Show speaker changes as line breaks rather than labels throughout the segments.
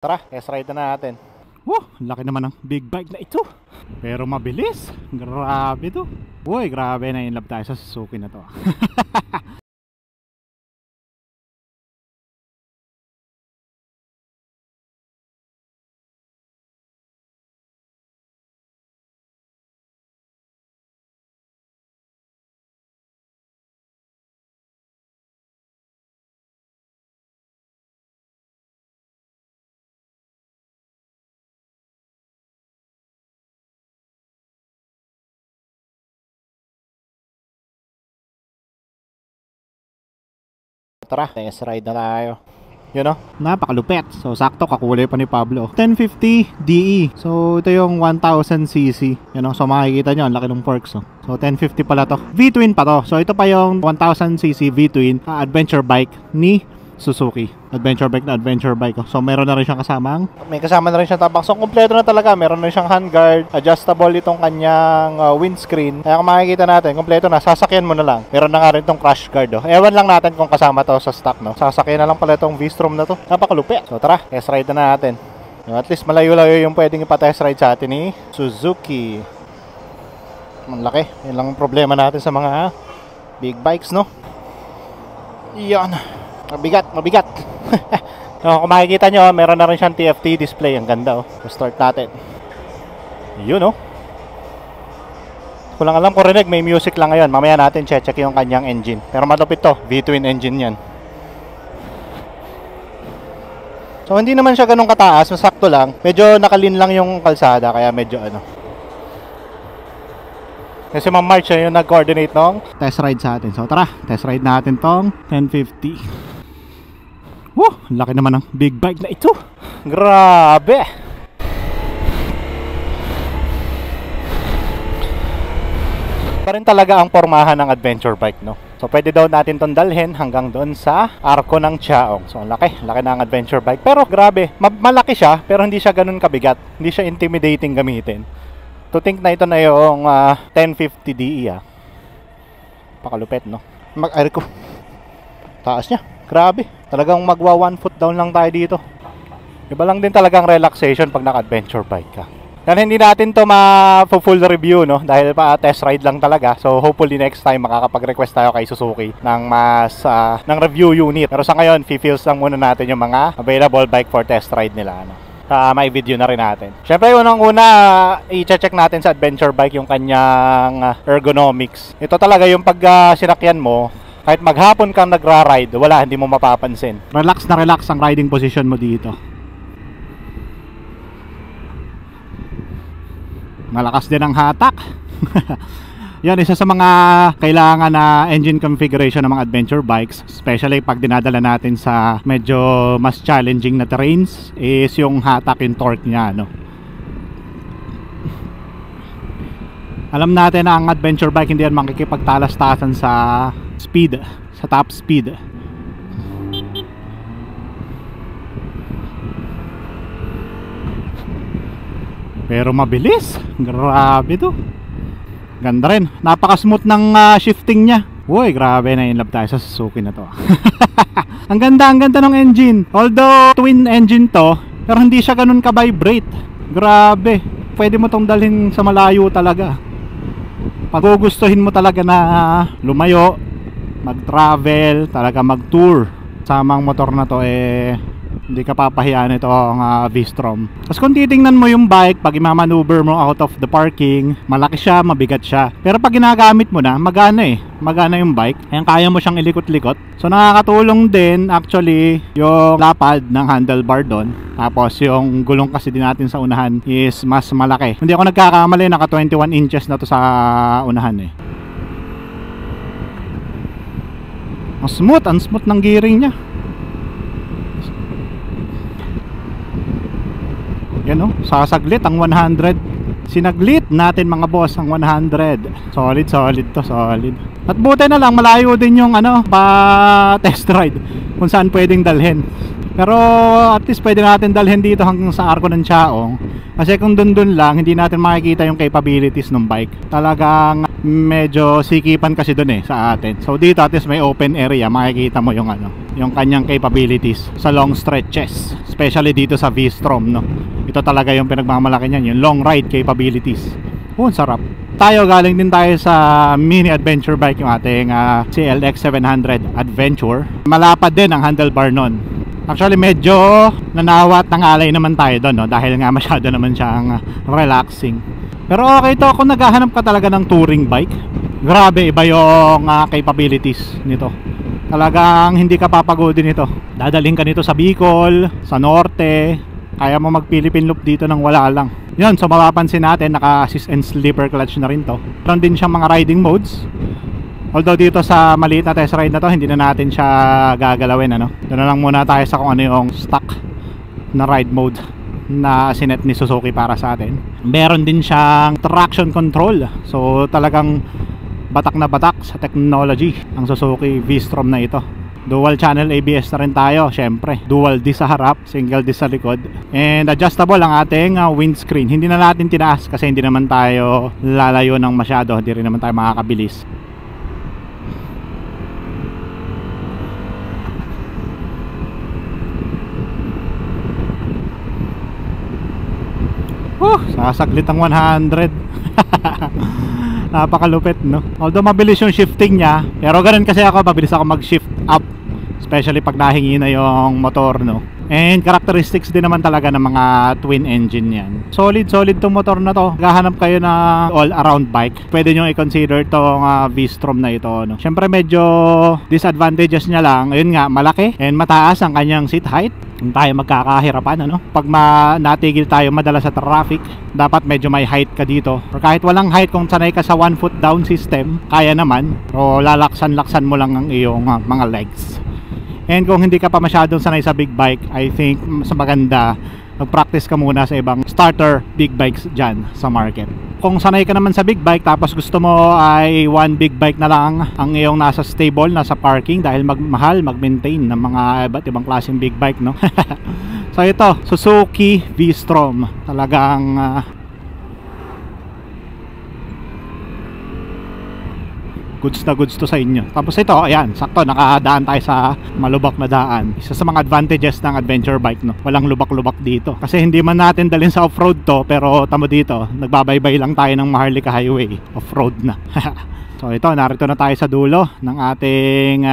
Tara, test ride na natin. Laki naman ng big bike na ito. Pero mabilis. Grabe to. Uy, grabe na in love tayo sa Suzuki na to. Tara, test ride na tayo. Yun know? Napakalupet. So sakto, kakulay pa ni Pablo. 1050 DE. So ito yung 1000cc. Yun know? So makikita nyo, ang laki ng forks. So 1050 pala to. V-twin pa to. So ito pa yung 1000cc V-twin adventure bike ni Suzuki. Adventure bike na adventure bike. So meron na rin siyang kasamang. May kasama na rin siyang tabak. So kompleto na talaga. Meron na rin siyang handguard. Adjustable itong kanyang windscreen. Kaya kung makikita natin, kompleto na. Sasakyan mo na lang. Meron na nga rin itong crash guard. Ewan lang natin kung kasama to sa stock. No? Sasakyan na lang pala itong V-Strom na to. Napakalupit. So tara, test ride na natin. At least malayo-layo yung pwedeng ipa-test ride sa atin ni Suzuki. Ang laki. Yan lang ang problema natin sa mga big bikes, no? Yan. Mabigat. So, kung makikita nyo, meron na rin siyang TFT display. Ang ganda, oh. Start natin. Yun, oh. Kulang alam ko rinig, may music lang ngayon. Mamaya natin check yung kanyang engine. Pero matupit to, V-twin engine yan. So, hindi naman siya ganun kataas, masakto lang. Medyo nakalin lang yung kalsada, kaya medyo ano. Kasi Ma'am March yung nag-coordinate nung test ride sa atin. So, tara, test ride natin tong 1050. Laki naman ng big bike na ito. Grabe. Pa rin talaga ang pormahan ng adventure bike, no? So pwede daw natin tong dalhin hanggang doon sa Arco ng Chaong. So laki na ang adventure bike. Pero grabe, malaki siya pero hindi siya ganun kabigat. Hindi siya intimidating gamitin. To think na ito na yung 1050 DE Pakalupet, no? Mag-air ko. Taas niya. Grabe. Talagang magwa 1 foot down lang tayo dito. Iba lang din talagang relaxation pag naka-adventure bike ka. Kaya hindi natin to ma-full review, no? Dahil pa test ride lang talaga. So hopefully next time makakapag-request tayo kay Suzuki ng mas ng review unit. Pero sa ngayon, feels lang muna natin yung mga available bike for test ride nila, no? May video na rin natin. Syempre, unang-una, i-check natin sa adventure bike yung kanyang ergonomics. Ito talaga yung pag sinakyan mo, kahit maghapon kang nagra-ride, wala, hindi mo mapapansin. Relax na relax ang riding position mo dito. Malakas din ang hatak. Yan, isa sa mga kailangan na engine configuration ng mga adventure bikes, especially pag dinadala natin sa medyo mas challenging na terrains, is yung hatak, yung torque niya, no? Alam natin na ang adventure bike hindi yan makikipagtalas-tasan sa speed, sa top speed. Pero mabilis. Grabe to. Ganda rin. Napaka-smooth ng shifting niya. Uy, grabe na in love tayo sa Suzuki na to. Ang ganda ng engine. Although twin engine to, pero hindi siya ganun ka-vibrate. Grabe. Pwede mo tong dalhin sa malayo talaga. Pag gugustuhin mo talaga na lumayo, mag-travel, talaga mag-tour, samang motor na to, hindi ka papahiyaan ito ang V-Strom. Tapos kung titingnan mo yung bike, pag imamaneuver mo out of the parking, malaki siya, mabigat siya. Pero pag ginagamit mo na, magana yung bike. Ayan, kaya mo siyang ilikot-likot. So nakakatulong din actually yung lapad ng handlebar doon. Tapos yung gulong kasi din natin sa unahan is mas malaki. Hindi ako nagkakamali, naka 21 inches na to sa unahan Ang smooth ng gearing niya. Yan o, sasaglit ang 100. Sinaglit natin mga boss ang 100. Solid to, solid. At buti na lang malayo din yung pa test ride kung saan pwedeng dalhin. Pero at least pwede natin dalhin dito hanggang sa Arco ng Chaong. Kasi kung dun lang, hindi natin makikita yung capabilities ng bike. Talagang medyo sikipan kasi dun sa atin. So dito at least may open area, makikita mo yung yung kanyang capabilities sa long stretches. Especially dito sa V-Strom, no. Ito talaga yung pinagmamalaki niyan, yung long ride capabilities. Ang sarap. Tayo galing din tayo sa mini adventure bike, yung ating CLX 700 Adventure. Malapad din ang handlebar nun. Actually medyo nanawat ng alay naman tayo doon, no? Dahil nga masyado naman siyang relaxing. Pero okay to kung naghahanap ka talaga ng touring bike. Grabe, iba yung capabilities nito. Talagang hindi ka papagodin nito. Dadalhin ka nito sa Bicol, sa Norte. Kaya mo mag Philippine loop dito nang wala lang. Yun, so mapapansin natin naka assist and sleeper clutch na rin to. Meron din siyang mga riding modes. Although dito sa maliit na test ride na to, hindi na natin siya gagalawin, Doon na lang muna tayo sa kung ano yung stock na ride mode na sinet ni Suzuki para sa atin. Meron din siyang traction control. So talagang batak na batak sa technology ang Suzuki V-Strom na ito. Dual channel ABS na rin tayo, syempre. Dual disc sa harap, single disc sa likod. And adjustable ang ating windscreen. Hindi na natin tinaas kasi hindi naman tayo lalayo ng masyado. Hindi rin naman tayo makakabilis. Sasaglit ang 100. Napakalupit, no? Although mabilis yung shifting niya, pero ganun kasi ako, mabilis ako mag-shift up, especially pag nahingi na yung motor, no? And characteristics din naman talaga ng mga twin engine yan. Solid tong motor na to. Gahanap kayo na all-around bike, pwede nyo i-consider tong V-Strom na ito, no? Syempre medyo disadvantages niya lang, ayun nga, malaki and mataas ang kanyang seat height. Kung tayo magkakahirapan, pag natigil tayo madalas sa traffic, dapat medyo may height ka dito. Or kahit walang height, kung sanay ka sa 1 foot down system, kaya naman. O lalaksan-laksan mo lang ang iyong mga legs. And kung hindi ka pa masyadong sanay sa big bike, I think mas maganda mag-practice ka muna sa ibang starter big bikes dyan sa market. Kung sanay ka naman sa big bike tapos gusto mo ay one big bike na lang ang iyong nasa stable, nasa parking, dahil mahal mag-maintain ng mga iba't ibang klaseng big bike, no? So ito, Suzuki V-Strom. Talagang goods na goods to sa inyo. Tapos ito, ayan, sakto, nakadaan tayo sa malubak na daan. Isa sa mga advantages ng adventure bike, no? Walang lubak-lubak dito. Kasi hindi man natin dalhin sa off-road to, pero tamo dito, nagbabaybay lang tayo ng Maharlika Highway. Off-road na. So ito, narito na tayo sa dulo ng ating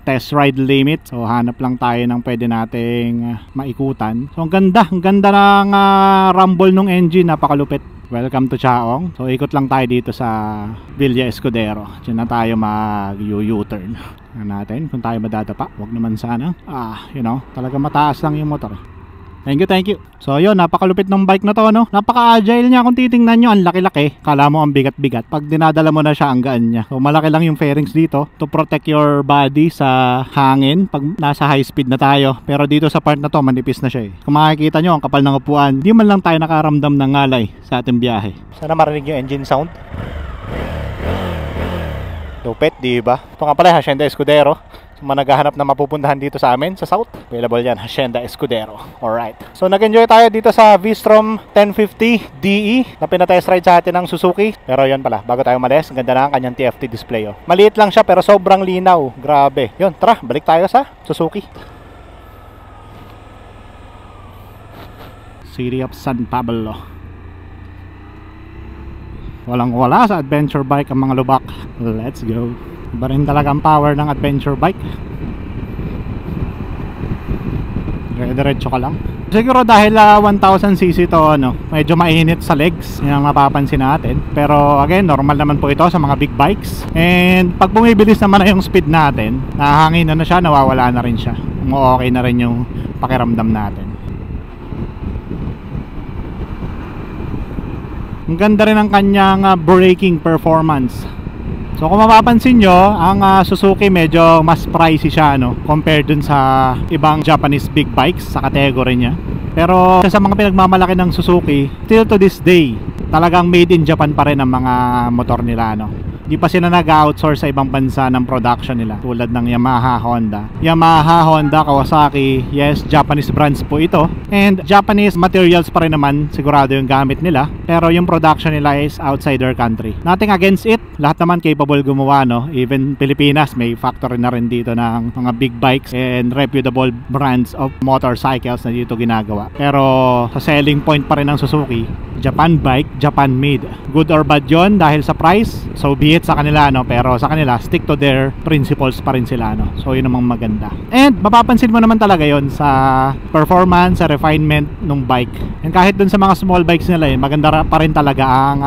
test ride limit. So hanap lang tayo ng pwede nating maikutan. So ang ganda ng rumble ng engine, napakalupit. Welcome to Chaong. So ikot lang tayo dito sa Villa Escudero. Diyan na tayo mag-U-turn natin kung tayo madadapa. Huwag naman sana. Talaga mataas lang yung motor. Thank you. So yun, napakalupit ng bike na to, no? Napaka-agile niya kung titingnan nyo. Ang laki-laki. Kala mo ang bigat-bigat. Pag dinadala mo na siya, ang gaan niya. So malaki lang yung fairings dito to protect your body sa hangin pag nasa high speed na tayo. Pero dito sa part na to, manipis na siya. Kung makikita nyo, ang kapal ng upuan, di man lang tayo nakaramdam ng ngalay sa ating biyahe. Sana marinig yung engine sound. Lupit, di ba? Ito nga pala, Hacienda Escudero. So, naghahanap na mapupuntahan dito sa amin sa South, available yan, Hacienda Escudero. Alright, so nag-enjoy tayo dito sa V-Strom 1050 DE na pinatest ride sa atin ng Suzuki. Pero yun pala, bago tayo malis, ang ganda na ang kanyang TFT display, oh. Maliit lang siya pero sobrang linaw, grabe. Yun, tara, balik tayo sa Suzuki. City of San Pablo. Walang wala sa adventure bike ang mga lubak. Let's go. Iba rin talaga ang power ng adventure bike. Diretso ka lang. Siguro dahil 1000cc to, medyo mainit sa legs. Yan ang mapapansin natin. Pero again, normal naman po ito sa mga big bikes. And pag bumibilis naman na yung speed natin, nahangin na siya, nawawala na rin siya. Okay na rin yung pakiramdam natin. Ang ganda rin ang kanyang braking performance. So kung mapapansin nyo, ang Suzuki medyo mas pricey siya, compared dun sa ibang Japanese big bikes sa category niya. Pero sa mga pinagmamalaki ng Suzuki, still to this day, talagang made in Japan pa rin ang mga motor nila, Di pa sila nag-outsource sa ibang bansa ng production nila tulad ng Yamaha, Honda. Yamaha, Honda, Kawasaki, yes, Japanese brands po ito. And Japanese materials pa rin naman sigurado yung gamit nila. Pero yung production nila is outside their country. Nothing against it. Lahat naman capable gumawa, no? Even Pilipinas, may factory na rin dito ng mga big bikes and reputable brands of motorcycles na dito ginagawa. Pero sa selling point pa rin ng Suzuki, Japan bike, Japan made. Good or bad yon dahil sa price, so be it sa kanila, no? Pero sa kanila, stick to their principles pa rin sila, no? So yun namang maganda. And mapapansin mo naman talaga yon sa performance, sa refinement ng bike. And kahit dun sa mga small bikes nila, maganda pa rin talaga ang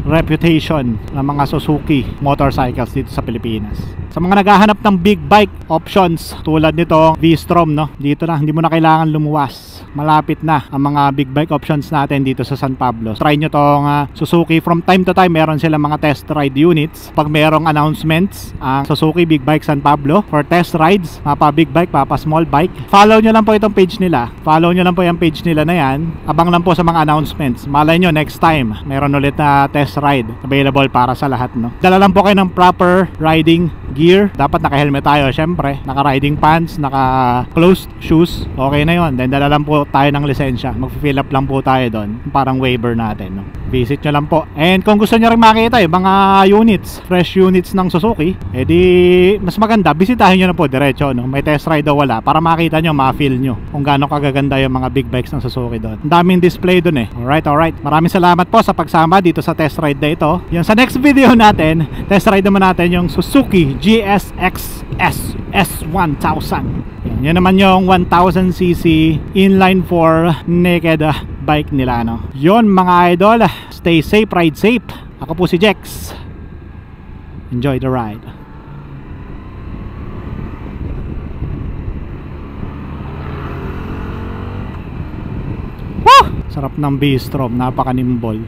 reputation ng mga Suzuki motorcycles dito sa Pilipinas. Sa mga naghahanap ng big bike options tulad nito V-Strom, no? Dito na, hindi mo na kailangan lumuwas. Malapit na ang mga big bike options natin dito sa San Pablo. Try nyo tong Suzuki. From time to time meron silang mga test ride units. Pag merong announcements ang Suzuki Big Bike San Pablo for test rides, mapa big bike, mapa small bike, follow nyo lang po itong page nila. Follow nyo lang po yung page nila na yan. Abang lang po sa mga announcements. Malay nyo next time meron ulit na test ride available para sa lahat, no? Dala lang po kayo ng proper riding gear. Dapat naka-helmet tayo, syempre. Naka-riding pants, naka-closed shoes. Okay na yon. Then dala lang po tayo ng lisensya. Mag-fill up lang po tayo doon. Parang waiver natin, no? Visit nyo lang po. And kung gusto nyo rin makita yung mga units, fresh units ng Suzuki, edi mas maganda, bisitahin nyo na po diretso, no? May test ride o wala, para makita nyo, ma-feel nyo kung gaano kagaganda yung mga big bikes ng Suzuki doon. Ang daming display doon, eh. Alright. Maraming salamat po sa pagsama dito sa test ride na ito. Yung sa next video natin, test ride naman natin yung Suzuki GSX S S1000. Yan naman yung 1000cc inline 4 naked bike nila, no? Yon mga idol, stay safe, ride safe. Ako po si Jex. Enjoy the ride. Woo! Sarap ng V-Strom, napaka-nimble.